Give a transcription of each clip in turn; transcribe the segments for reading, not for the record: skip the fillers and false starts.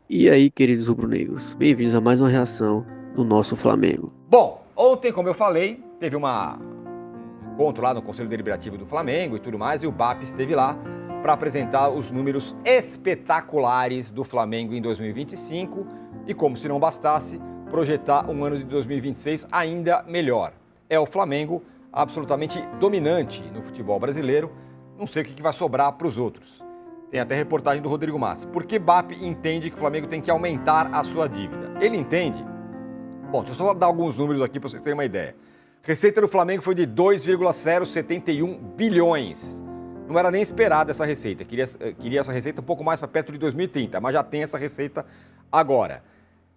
E aí, queridos rubro-negros, bem-vindos a mais uma reação do nosso Flamengo. Bom, ontem, como eu falei, teve um encontro lá no Conselho Deliberativo do Flamengo e tudo mais, e o BAP esteve lá para apresentar os números espetaculares do Flamengo em 2025 e, como se não bastasse, projetar um ano de 2026 ainda melhor. É o Flamengo absolutamente dominante no futebol brasileiro, não sei o que vai sobrar para os outros. Tem até reportagem do Rodrigo Matos. Por que BAP entende que o Flamengo tem que aumentar a sua dívida? Ele entende. Bom, deixa eu só dar alguns números aqui para vocês terem uma ideia. Receita do Flamengo foi de 2,071 bilhões. Não era nem esperada essa receita. Queria essa receita um pouco mais para perto de 2030, mas já tem essa receita agora.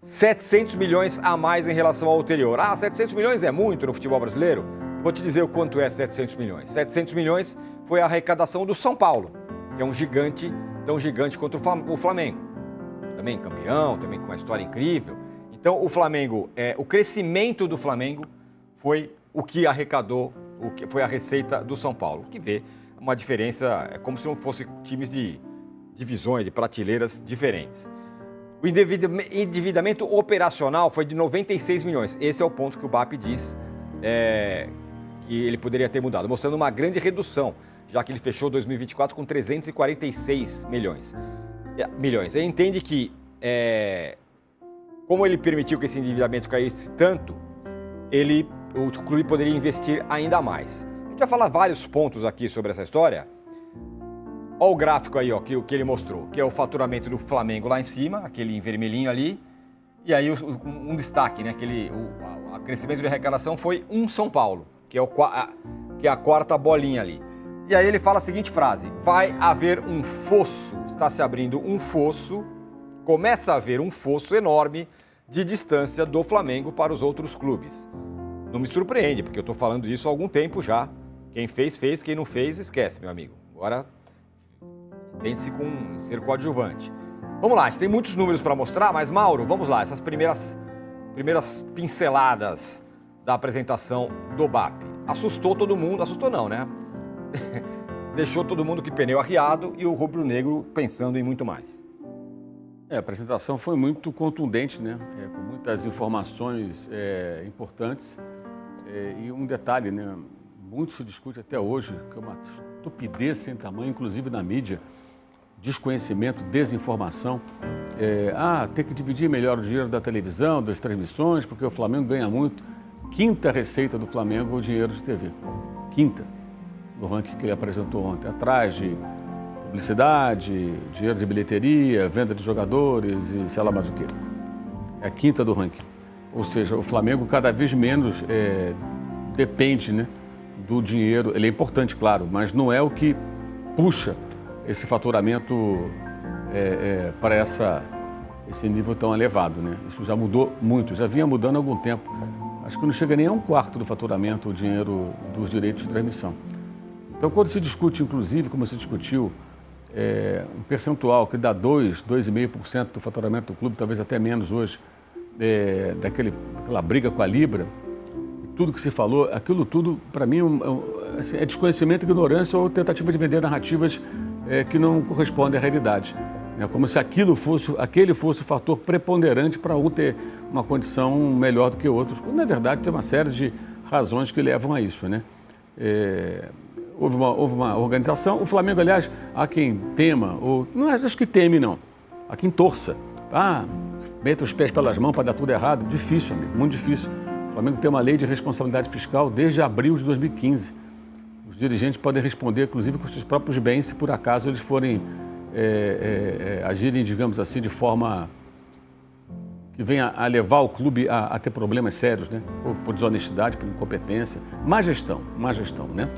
700 milhões a mais em relação ao anterior. 700 milhões é muito no futebol brasileiro? Vou te dizer o quanto é 700 milhões. 700 milhões foi a arrecadação do São Paulo, que é um gigante, tão gigante quanto o Flamengo. Também campeão, também com uma história incrível. Então, o Flamengo, o crescimento do Flamengo foi o que arrecadou, o que foi a receita do São Paulo. O que vê uma diferença, é como se não fossem times de divisões, de prateleiras diferentes. O endividamento operacional foi de 96 milhões. Esse é o ponto que o BAP diz que ele poderia ter mudado, mostrando uma grande redução, já que ele fechou 2024 com 346 milhões. Ele entende que, como ele permitiu que esse endividamento caísse tanto, o clube poderia investir ainda mais. A gente vai falar vários pontos aqui sobre essa história. Olha o gráfico aí, ó, que ele mostrou, que é o faturamento do Flamengo lá em cima, aquele em vermelhinho ali. E aí um destaque, né? O crescimento de arrecadação foi um São Paulo, que é a quarta bolinha ali. E aí ele fala a seguinte frase: vai haver um fosso, está se abrindo um fosso, começa a haver um fosso enorme de distância do Flamengo para os outros clubes. Não me surpreende, porque eu estou falando disso há algum tempo já. Quem fez, fez. Quem não fez, esquece, meu amigo. Agora, tente-se com ser coadjuvante. Vamos lá, a gente tem muitos números para mostrar, mas, Mauro, vamos lá. Essas primeiras pinceladas da apresentação do BAP. Assustou todo mundo, assustou não, né? Deixou todo mundo com o pneu arriado e o rubro-negro pensando em muito mais. A apresentação foi muito contundente, né? Com muitas informações importantes. E um detalhe, né? Muito se discute até hoje, que é uma estupidez sem tamanho, inclusive na mídia, desconhecimento, desinformação. Tem que dividir melhor o dinheiro da televisão, das transmissões, porque o Flamengo ganha muito. Quinta receita do Flamengo é o dinheiro de TV. Quinta, no ranking que ele apresentou ontem. Atrás de publicidade, dinheiro de bilheteria, venda de jogadores e sei lá mais o quê. É a quinta do ranking. Ou seja, o Flamengo cada vez menos depende, né, do dinheiro. Ele é importante, claro, mas não é o que puxa esse faturamento para esse nível tão elevado, né? Isso já mudou muito, já vinha mudando há algum tempo. Acho que não chega nem a um quarto do faturamento o dinheiro dos direitos de transmissão. Então, quando se discute, inclusive, como se discutiu, um percentual que dá 2,5% do faturamento do clube, talvez até menos hoje, daquela briga com a Libra, tudo que se falou, aquilo tudo, para mim, assim, é desconhecimento, ignorância ou tentativa de vender narrativas que não correspondem à realidade. É como se aquele fosse o fator preponderante para um ter uma condição melhor do que outros, quando, na verdade, tem uma série de razões que levam a isso, né? Houve uma organização. O Flamengo, aliás, há quem tema, ou não acho que teme, não. Há quem torça. Meta os pés pelas mãos para dar tudo errado. Difícil, amigo, muito difícil. O Flamengo tem uma lei de responsabilidade fiscal desde abril de 2015. Os dirigentes podem responder, inclusive, com seus próprios bens, se por acaso eles forem agirem, digamos assim, de forma que venha a levar o clube a ter problemas sérios, né? Por desonestidade, por incompetência. Má gestão, né?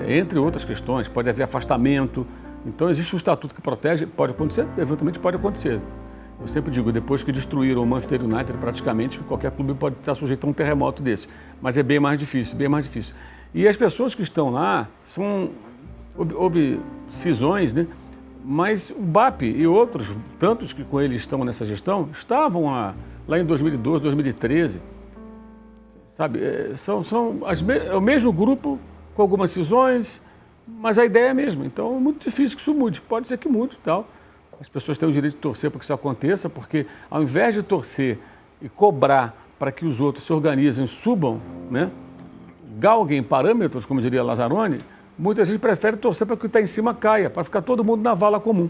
Entre outras questões, pode haver afastamento. Então, existe um estatuto que protege, pode acontecer, eventualmente pode acontecer. Eu sempre digo, depois que destruíram o Manchester United, praticamente qualquer clube pode estar sujeito a um terremoto desse. Mas é bem mais difícil, bem mais difícil. E as pessoas que estão lá, houve cisões, né? Mas o BAP e outros, tantos que com ele estão nessa gestão, estavam lá em 2012, 2013. Sabe, é o mesmo grupo, com algumas cisões, mas a ideia é a mesma. Então, é muito difícil que isso mude. Pode ser que mude e tal. As pessoas têm o direito de torcer para que isso aconteça, porque ao invés de torcer e cobrar para que os outros se organizem, subam, né, galguem parâmetros, como diria Lazzaroni, muita gente prefere torcer para que o que está em cima caia, para ficar todo mundo na vala comum.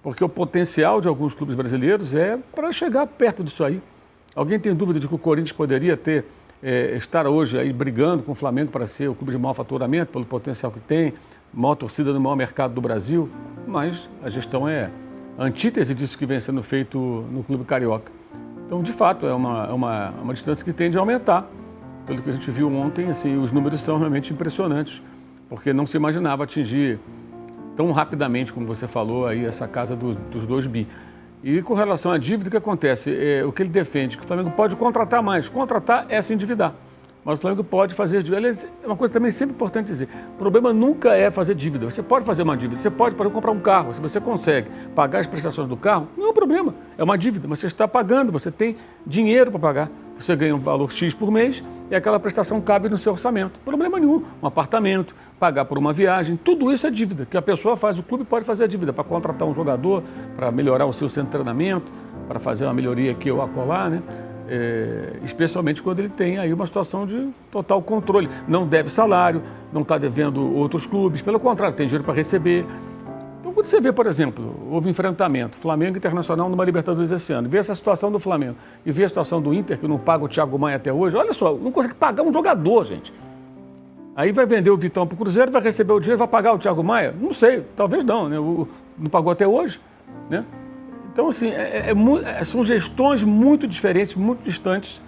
Porque o potencial de alguns clubes brasileiros é para chegar perto disso aí. Alguém tem dúvida de que o Corinthians poderia estar hoje aí brigando com o Flamengo para ser o clube de maior faturamento, pelo potencial que tem, maior torcida no maior mercado do Brasil? Mas a gestão é a antítese disso que vem sendo feito no clube carioca. Então, de fato, é uma distância que tende a aumentar. Pelo que a gente viu ontem, assim, os números são realmente impressionantes, porque não se imaginava atingir tão rapidamente, como você falou, aí, essa casa dos 2 bi. E com relação à dívida, o que acontece? O que ele defende, que o Flamengo pode contratar mais. Contratar é se endividar. Mas o Flamengo pode fazer dívida. Aliás, é uma coisa também sempre importante dizer. O problema nunca é fazer dívida. Você pode fazer uma dívida. Você pode, por exemplo, comprar um carro. Se você consegue pagar as prestações do carro, não é um problema. É uma dívida, mas você está pagando. Você tem dinheiro para pagar. Você ganha um valor X por mês e aquela prestação cabe no seu orçamento. Problema nenhum. Um apartamento, pagar por uma viagem, tudo isso é dívida. Que a pessoa faz, o clube pode fazer a dívida para contratar um jogador, para melhorar o seu centro de treinamento, para fazer uma melhoria aqui ou acolá, né? Especialmente quando ele tem aí uma situação de total controle. Não deve salário, não está devendo outros clubes, pelo contrário, tem dinheiro para receber. Então, quando você vê, por exemplo, houve enfrentamento, Flamengo Internacional numa Libertadores esse ano, vê essa situação do Flamengo e vê a situação do Inter, que não paga o Thiago Maia até hoje, olha só, não consegue pagar um jogador, gente. Aí vai vender o Vitão para o Cruzeiro, vai receber o dinheiro, vai pagar o Thiago Maia? Não sei, talvez não, né? Não pagou até hoje, né? Então, assim, são gestões muito diferentes, muito distantes.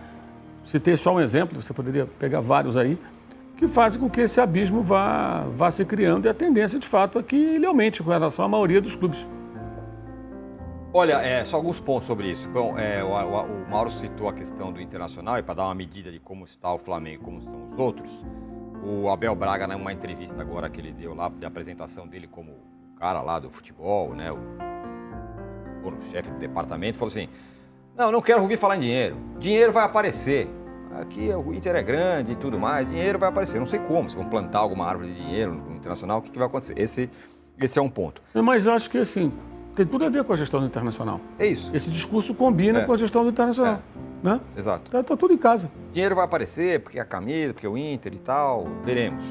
Citei só um exemplo, você poderia pegar vários aí, que fazem com que esse abismo vá se criando e a tendência, de fato, é que ele aumente com relação à maioria dos clubes. Olha, só alguns pontos sobre isso. Bom, o Mauro citou a questão do Internacional e para dar uma medida de como está o Flamengo e como estão os outros, o Abel Braga, numa entrevista agora que ele deu lá, de apresentação dele como o cara lá do futebol, né, o chefe do departamento, falou assim, não quero ouvir falar em dinheiro, dinheiro vai aparecer, aqui o Inter é grande e tudo mais, dinheiro vai aparecer, não sei como, se vão plantar alguma árvore de dinheiro no Internacional, o que vai acontecer? Esse é um ponto. Mas eu acho que, assim, tem tudo a ver com a gestão do Internacional. É isso. Esse discurso combina com a gestão do Internacional. Né? Exato. Tá tudo em casa. Dinheiro vai aparecer, porque a camisa, porque o Inter e tal, veremos.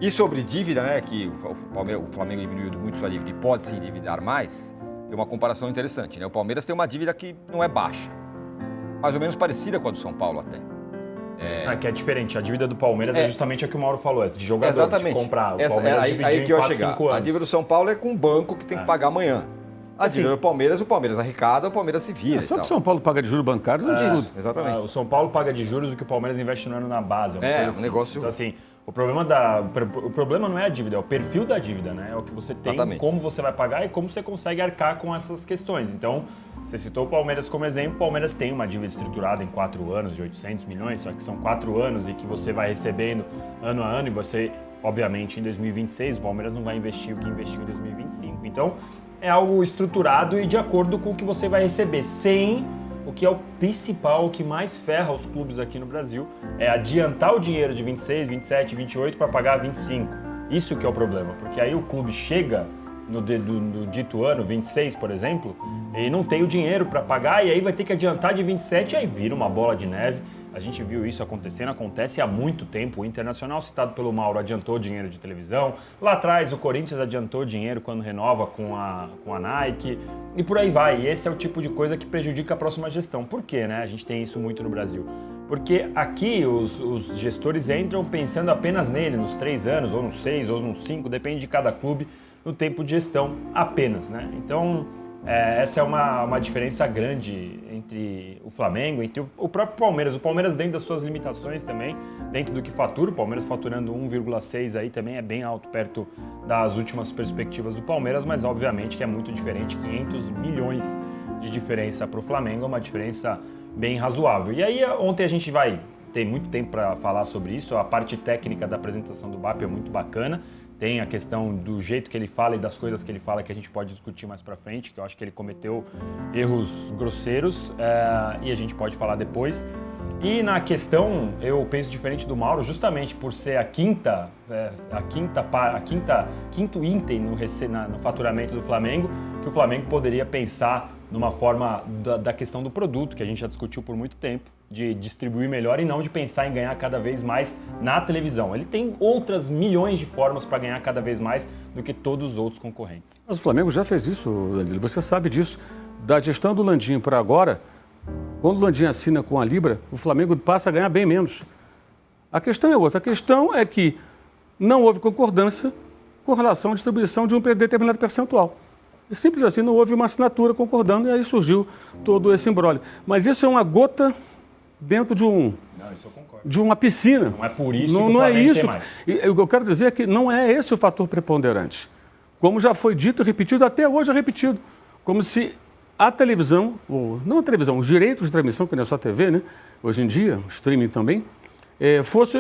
E sobre dívida, né, que o Flamengo diminuiu muito sua dívida e pode se endividar mais, tem uma comparação interessante, né? O Palmeiras tem uma dívida que não é baixa, mais ou menos parecida com a do São Paulo até. Que é diferente. A dívida do Palmeiras é justamente a que o Mauro falou, de jogador, exatamente. De comprar. O aí que eu ia chegar. A dívida do São Paulo é com o banco que tem que pagar amanhã. A dívida do Palmeiras, o Palmeiras arrecada, o Palmeiras se vira. Só que o São Paulo paga de juros bancários, não isso, exatamente. O São Paulo paga de juros o que o Palmeiras investe no ano na base. Um negócio. Então, assim, o problema não é a dívida, é o perfil da dívida, né? É o que você tem, como você vai pagar e como você consegue arcar com essas questões. Então, você citou o Palmeiras como exemplo, o Palmeiras tem uma dívida estruturada em 4 anos de 800 milhões, só que são 4 anos e que você vai recebendo ano a ano e você, obviamente, em 2026, o Palmeiras não vai investir o que investiu em 2025. Então, é algo estruturado e de acordo com o que você vai receber, sem o que é o principal, o que mais ferra os clubes aqui no Brasil, é adiantar o dinheiro de 26, 27, 28 para pagar 25. Isso que é o problema, porque aí o clube chega no dito ano, 26, por exemplo, e não tem o dinheiro para pagar e aí vai ter que adiantar de 27 e aí vira uma bola de neve. A gente viu isso acontecendo, acontece há muito tempo. O Internacional, citado pelo Mauro, adiantou dinheiro de televisão. Lá atrás, o Corinthians adiantou dinheiro quando renova com a Nike. E por aí vai. E esse é o tipo de coisa que prejudica a próxima gestão. Por quê, né? A gente tem isso muito no Brasil. Porque aqui os gestores entram pensando apenas nele, nos 3 anos, ou nos 6, ou nos 5, depende de cada clube, no tempo de gestão apenas, né? Então, essa é uma diferença grande entre o Flamengo, entre o próprio Palmeiras. O Palmeiras dentro das suas limitações também, dentro do que fatura, o Palmeiras faturando 1,6 aí também é bem alto, perto das últimas perspectivas do Palmeiras, mas obviamente que é muito diferente, 500 milhões de diferença para o Flamengo, é uma diferença bem razoável. E aí ontem a gente vai ter muito tempo para falar sobre isso, a parte técnica da apresentação do BAP é muito bacana, tem a questão do jeito que ele fala e das coisas que ele fala que a gente pode discutir mais pra frente, que eu acho que ele cometeu erros grosseiros e a gente pode falar depois. E na questão, eu penso diferente do Mauro, justamente por ser quinto item no faturamento do Flamengo, que o Flamengo poderia pensar numa forma da questão do produto, que a gente já discutiu por muito tempo, de distribuir melhor e não de pensar em ganhar cada vez mais na televisão. Ele tem outras milhões de formas para ganhar cada vez mais do que todos os outros concorrentes. Mas o Flamengo já fez isso, Danilo, você sabe disso. Da gestão do Landim para agora, quando o Landim assina com a Libra, o Flamengo passa a ganhar bem menos. A questão é outra. A questão é que não houve concordância com relação à distribuição de um determinado percentual. E simples assim, não houve uma assinatura concordando e aí surgiu todo esse imbróglio. Mas isso é uma gota dentro de uma piscina. Não é por isso que o Flamengo tem mais. E o que eu quero dizer é que não é esse o fator preponderante. Como já foi dito e repetido, até hoje é repetido. Como se a televisão, ou não a televisão, os direitos de transmissão, que não é só a TV, né? Hoje em dia, o streaming também, fosse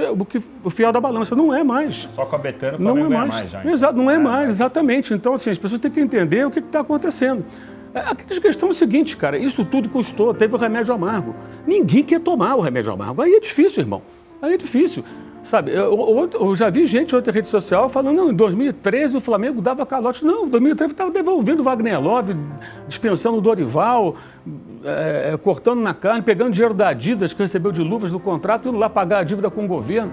o fiel da balança. Não é mais. Só com a Betano o Flamengo ganha mais já. Exato, não é mais, exatamente. Então, assim, as pessoas têm que entender o que está acontecendo. A questão é o seguinte, cara, isso tudo custou, teve o remédio amargo. Ninguém quer tomar o remédio amargo. Aí é difícil, irmão. Aí é difícil. Sabe, eu já vi gente em outra rede social falando, não, em 2013 o Flamengo dava calote. Não, em 2013 estava devolvendo o Wagner Love, dispensando o Dorival, cortando na carne, pegando dinheiro da Adidas que recebeu de luvas do contrato, indo lá pagar a dívida com o governo.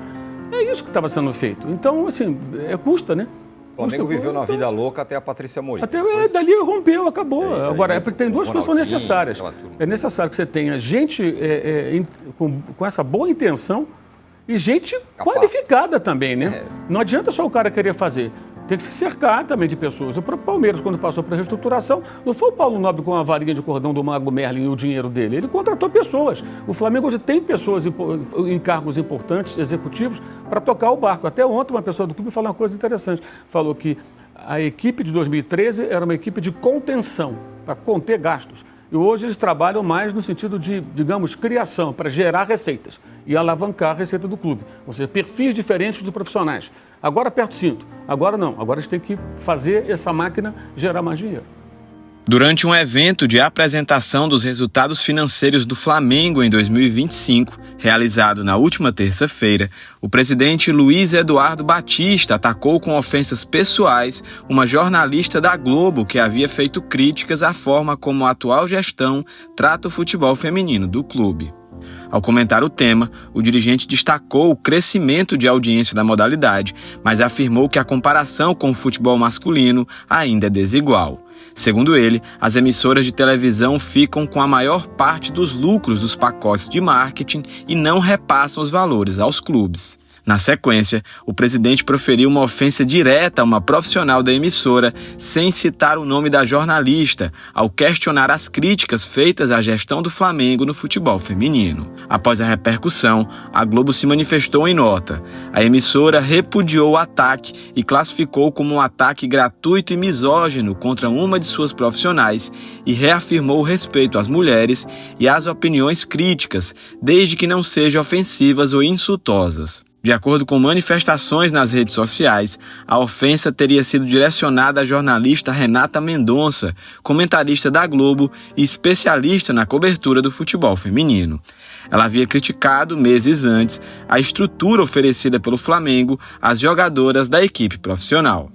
É isso que estava sendo feito. Então, assim, custa, né? O Flamengo viveu na vida louca até a Patrícia Morim. Dali rompeu, acabou. Agora, porque tem duas coisas que são necessárias. É necessário que você tenha gente com essa boa intenção e gente qualificada também, né? Não adianta só o cara querer fazer. Tem que se cercar também de pessoas. O próprio Palmeiras, quando passou por reestruturação, não foi o Paulo Nobre com a varinha de cordão do Mago Merlin e o dinheiro dele. Ele contratou pessoas. O Flamengo hoje tem pessoas em cargos importantes, executivos, para tocar o barco. Até ontem uma pessoa do clube falou uma coisa interessante. Falou que a equipe de 2013 era uma equipe de contenção, para conter gastos. E hoje eles trabalham mais no sentido de, digamos, criação, para gerar receitas e alavancar a receita do clube. Ou seja, perfis diferentes de profissionais. Agora aperta o cinto, agora não. Agora eles têm que fazer essa máquina gerar mais dinheiro. Durante um evento de apresentação dos resultados financeiros do Flamengo em 2025, realizado na última terça-feira, o presidente Luiz Eduardo Batista atacou com ofensas pessoais uma jornalista da Globo que havia feito críticas à forma como a atual gestão trata o futebol feminino do clube. Ao comentar o tema, o dirigente destacou o crescimento de audiência da modalidade, mas afirmou que a comparação com o futebol masculino ainda é desigual. Segundo ele, as emissoras de televisão ficam com a maior parte dos lucros dos pacotes de marketing e não repassam os valores aos clubes. Na sequência, o presidente proferiu uma ofensa direta a uma profissional da emissora, sem citar o nome da jornalista, ao questionar as críticas feitas à gestão do Flamengo no futebol feminino. Após a repercussão, a Globo se manifestou em nota. A emissora repudiou o ataque e classificou como um ataque gratuito e misógino contra uma de suas profissionais e reafirmou o respeito às mulheres e às opiniões críticas, desde que não sejam ofensivas ou insultosas. De acordo com manifestações nas redes sociais, a ofensa teria sido direcionada à jornalista Renata Mendonça, comentarista da Globo e especialista na cobertura do futebol feminino. Ela havia criticado, meses antes, a estrutura oferecida pelo Flamengo às jogadoras da equipe profissional.